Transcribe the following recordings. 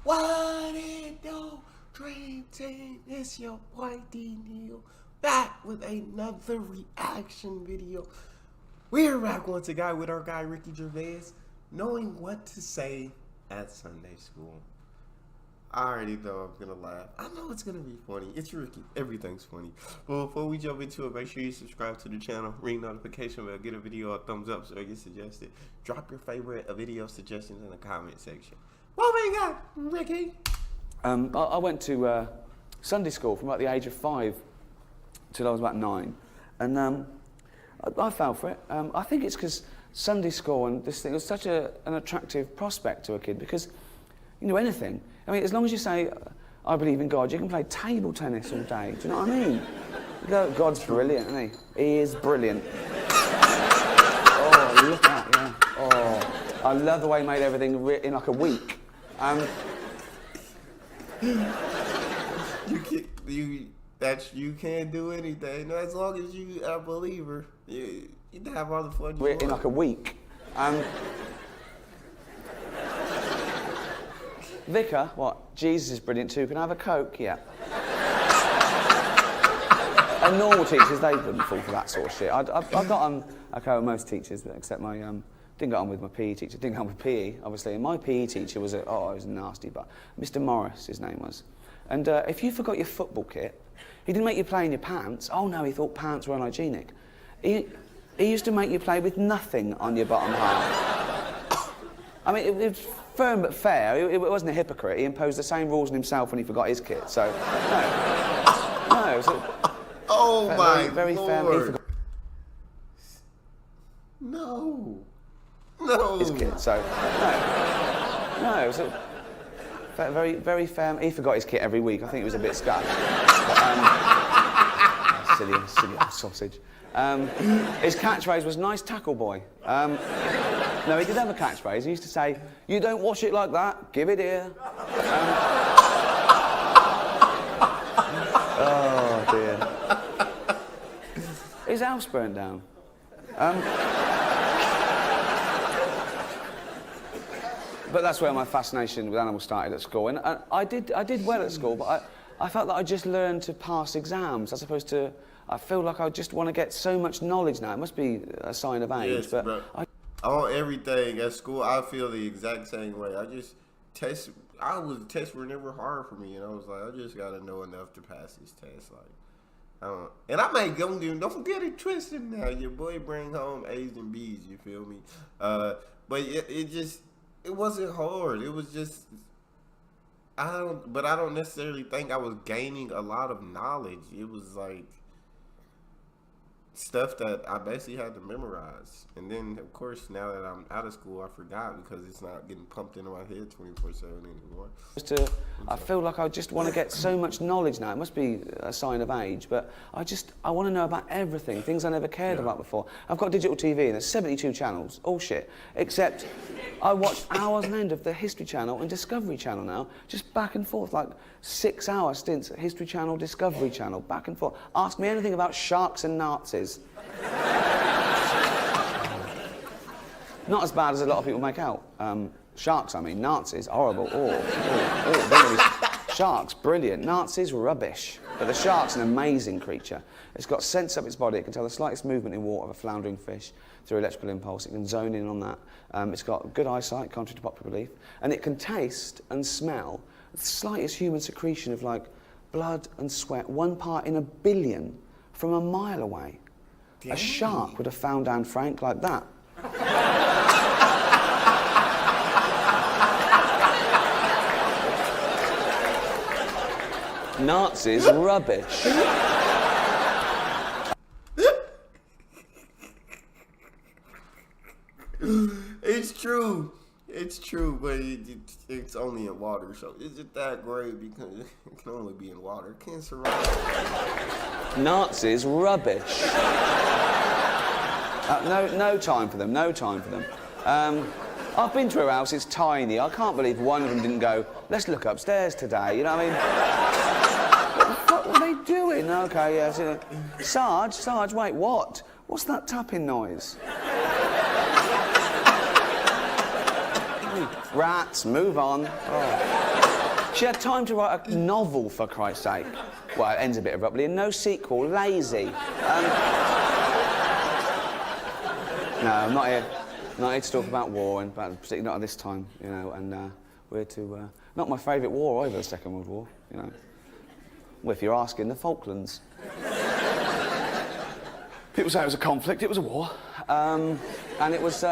What it do, Dream Team? It's your boy D Neal back with another reaction video. We're back once again with our guy Ricky Gervais, knowing what to say at Sunday school. I already know I'm gonna laugh. I know it's gonna be funny. It's Ricky. Everything's funny. Well, before we jump into it, make sure you subscribe to the channel, ring notification bell, get a video a thumbs up so it gets suggested. Drop your favorite video suggestions in the comment section. What we got, Ricky? I went to Sunday school from about the age of 5 till I was about 9, and I fell for it. I think it's because Sunday school and this thing was such an attractive prospect to a kid, because you know anything. I mean, as long as you say, I believe in God, you can play table tennis all day. Do you know what I mean? You go, God's brilliant, isn't he? He is brilliant. Oh, look at that, yeah. Oh, I love the way he made everything in like a week. You can't do anything. As long as you are a believer, you can have all the fun you We're want. in like a week. Vicar, what? Jesus is brilliant too. Can I have a Coke? Yeah. And normal teachers, they wouldn't fall for that sort of shit. I've got on okay with most teachers, except my didn't get on with my PE teacher. Didn't get on with PE, obviously. And my PE teacher was he was nasty, but Mr. Morris, his name was. And if you forgot your football kit, he didn't make you play in your pants. Oh no, he thought pants were unhygienic. He used to make you play with nothing on your bottom half. I mean, it was firm but fair. It wasn't a hypocrite. He imposed the same rules on himself when he forgot his kit. So, no. It was oh my very Lord. No. His kit. So, no. It was very, very fair. He forgot his kit every week. I think it was a bit scuffed. Silly old sausage. His catchphrase was "nice tackle, boy." No, he did have a catchphrase. He used to say, "You don't wash it like that. Give it here." Oh dear. His house burnt down. But that's where my fascination with animals started at school. And I did well at school, but I felt that I just learned to pass exams as opposed to. I feel like I just want to get so much knowledge now. It must be a sign of age, Yes, but on everything at school, I feel the exact same way. Tests were never hard for me, and I was like, I just gotta know enough to pass this test. Like, and I may don't get it twisted now. Your boy bring home A's and B's. You feel me? But it wasn't hard. It was just I don't necessarily think I was gaining a lot of knowledge. It was like stuff that I basically had to memorize. And then, of course, now that I'm out of school, I forgot because it's not getting pumped into my head 24/7 anymore. I feel like I just want to get so much knowledge now. It must be a sign of age, but I want to know about everything, things I never cared about before. I've got digital TV and there's 72 channels, all shit, except I watch hours on end of the History Channel and Discovery Channel now, just back and forth, like 6-hour stints at History Channel, Discovery Channel, back and forth. Ask me anything about sharks and Nazis. Not as bad as a lot of people make out. Sharks, I mean. Nazis, horrible. Sharks, brilliant. Nazis, rubbish. But the shark's an amazing creature. It's got sense up its body. It can tell the slightest movement in water of a floundering fish through electrical impulse. It can zone in on that. It's got good eyesight, contrary to popular belief. And it can taste and smell the slightest human secretion of like blood and sweat, 1 part in a billion from a mile away. Dang. A shark would have found Anne Frank like that. Nazis, rubbish. It's true, but it's only in water, so is it that great? Because it can only be in water. It can't survive. Nazis, rubbish. No time for them, no time for them. I've been to her house, it's tiny. I can't believe one of them didn't go, let's look upstairs today, you know what I mean? What the fuck were they doing? Okay, yeah. Sarge, wait, what? What's that tapping noise? Rats, move on. Oh. She had time to write a novel, for Christ's sake. Well, it ends a bit abruptly, and no sequel, lazy. No, I'm not here to talk about war, and particularly not at this time, you know, and we're to... not my favourite war either, the Second World War, you know. Well, if you're asking, the Falklands. People say it was a conflict, it was a war. And it's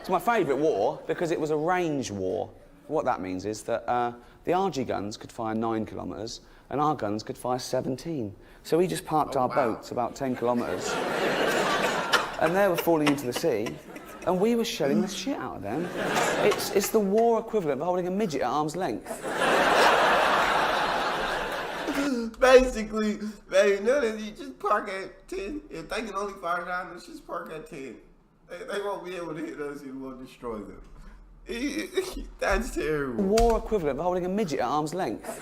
my favourite war because it was a range war. What that means is that the RG guns could fire 9 kilometres and our guns could fire 17. So we just parked our boats about 10 kilometres and they were falling into the sea and we were shelling the shit out of them. It's the war equivalent of holding a midget at arm's length. Basically, baby, none of you just park at 10. If they can only fire 9, let's just park at 10. They won't be able to hit us, it won't destroy them. That's terrible. War equivalent of holding a midget at arm's length.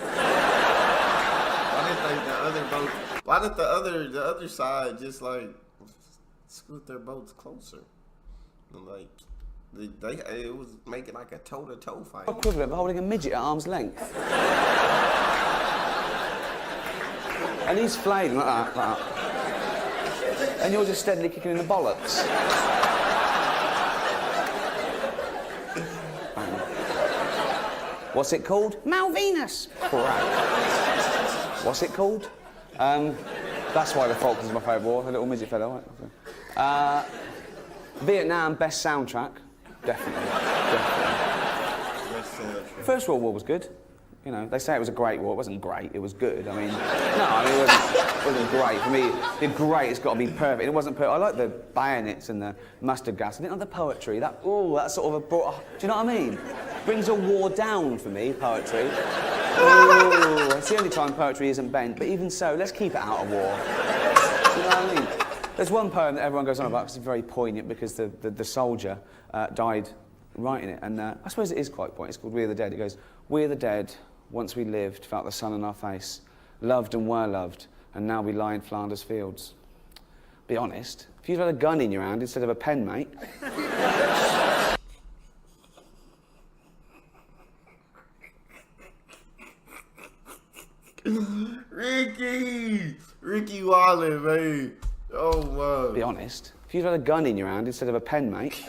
Why did the other side just like scoot their boats closer? Like it was making like a toe-to-toe fight. Equivalent of holding a midget at arm's length. And he's flailing like that. And you're just steadily kicking in the bollocks. What's it called? Malvinas. Correct. What's it called? That's why the Falklands is my favourite war. The little midget fellow. Right? Vietnam, best soundtrack. Definitely. First World War was good. You know, they say it was a great war. It wasn't great. It was good. I mean, it wasn't great. For me, the great has got to be perfect. It wasn't perfect. I like the bayonets and the mustard gas. I didn't like the poetry. That sort of do you know what I mean? Brings a war down for me, poetry. Ooh, it's the only time poetry isn't bent. But even so, let's keep it out of war. You know what I mean? There's one poem that everyone goes on about because it's very poignant because the soldier died writing it. And I suppose it is quite poignant. It's called We Are the Dead. It goes, we are the dead. Once we lived, felt the sun on our face, loved and were loved, and now we lie in Flanders fields. Be honest, if you'd had a gun in your hand instead of a pen, mate. Ricky Wallen, man. Oh, wow. Be honest, if you'd had a gun in your hand instead of a pen, mate.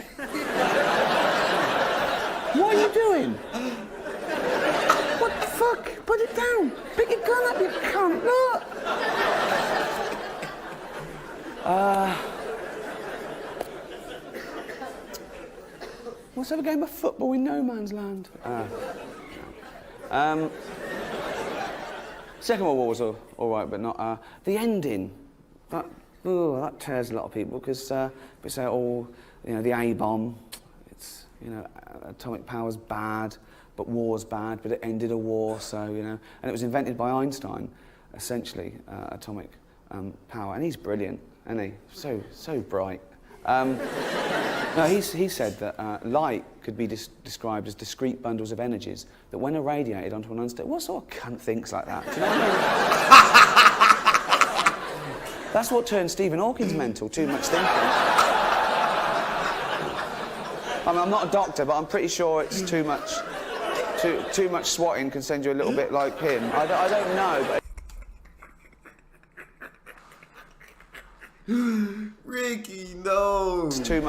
What are you doing? Fuck, put it down. Pick your gun up, you cunt. Look. Let's have a game of football in no man's land. Second World War was all right, but not the ending. That tears a lot of people because we say, you know, the A-bomb. It's, you know, atomic power's bad. But war's bad, but it ended a war, so, you know. And it was invented by Einstein, essentially, atomic power. And he's brilliant, isn't he? So bright. No, he said that light could be described as discrete bundles of energies that when irradiated onto an unstable... What sort of cunt thinks like that? Do you know what I mean? That's what turned Stephen Hawking's mental, too much thinking. I mean, I'm not a doctor, but I'm pretty sure it's too much... Too much swatting can send you a little bit like him. I don't know, but... Ricky, no. It's too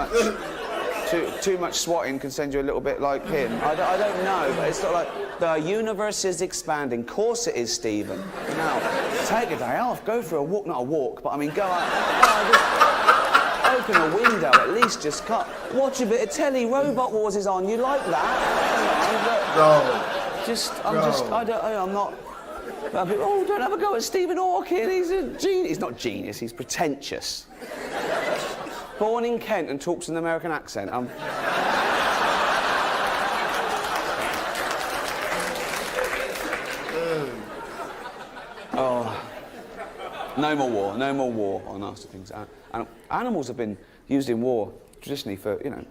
much swatting can send you a little bit like him. I don't know, but it's not like the universe is expanding. Of course it is, Stephen. Now, take a day off, go for a walk, not a walk, but I mean, go out. Open a window, at least just watch a bit of telly. Robot Wars is on. You like that? I'm not. Don't have a go at Stephen Hawking. He's a genius. He's not genius. He's pretentious. Born in Kent and talks with an American accent. No more war on nasty things. And animals have been used in war traditionally for, you know,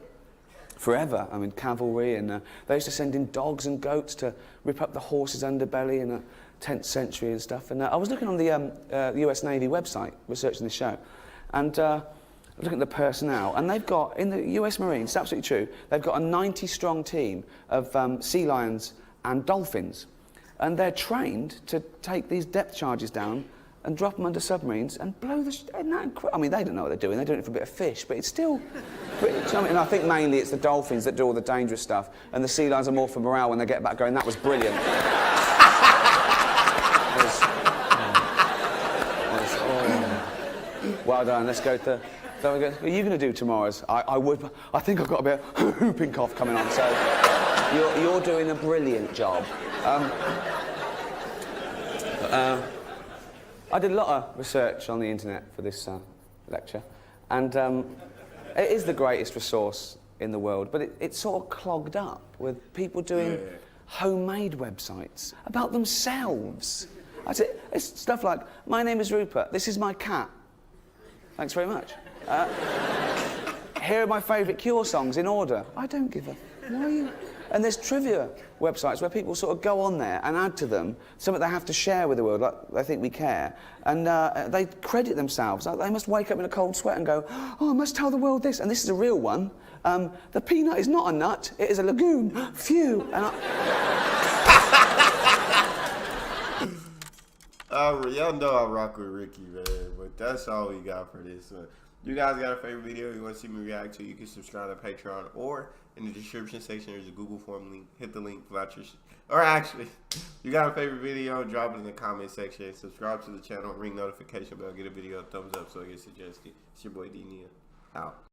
forever. I mean, cavalry, and they used to send in dogs and goats to rip up the horse's underbelly in the 10th century and stuff. And I was looking on the US Navy website, researching the show, and looking at the personnel, and they've got, in the US Marines, it's absolutely true, they've got a 90-strong team of sea lions and dolphins. and they're trained to take these depth charges down and drop them under submarines and blow the... I mean, they don't know what they're doing. They're doing it for a bit of fish, but it's still... And I think mainly it's the dolphins that do all the dangerous stuff, and the sea lions are more for morale when they get back going, that was brilliant. Well done, let's go to... So we go, what are you going to do tomorrow's? I think I've got a bit of whooping cough coming on, so you're doing a brilliant job. I did a lot of research on the internet for this lecture, and it is the greatest resource in the world, but it's sort of clogged up with people doing homemade websites about themselves. It's stuff like, my name is Rupert, this is my cat. Thanks very much. Here are my favourite Cure songs in order. I don't give a... Why are you... And there's trivia websites where people sort of go on there and add to them something they have to share with the world, like they think we care. And they credit themselves. Like, they must wake up in a cold sweat and go, oh, I must tell the world this. And this is a real one. The peanut is not a nut, it is a lagoon. Phew. And y'all know I rock with Ricky, man, but that's all we got for this one. You guys got a favorite video you want to see me react to, you can subscribe to Patreon, or in the description section there's a Google form link. Hit the link, vouchers. Or actually, you got a favorite video, drop it in the comment section. Subscribe to the channel, ring notification bell, get a video a thumbs up so it gets suggested. It's your boy D Neal. Out.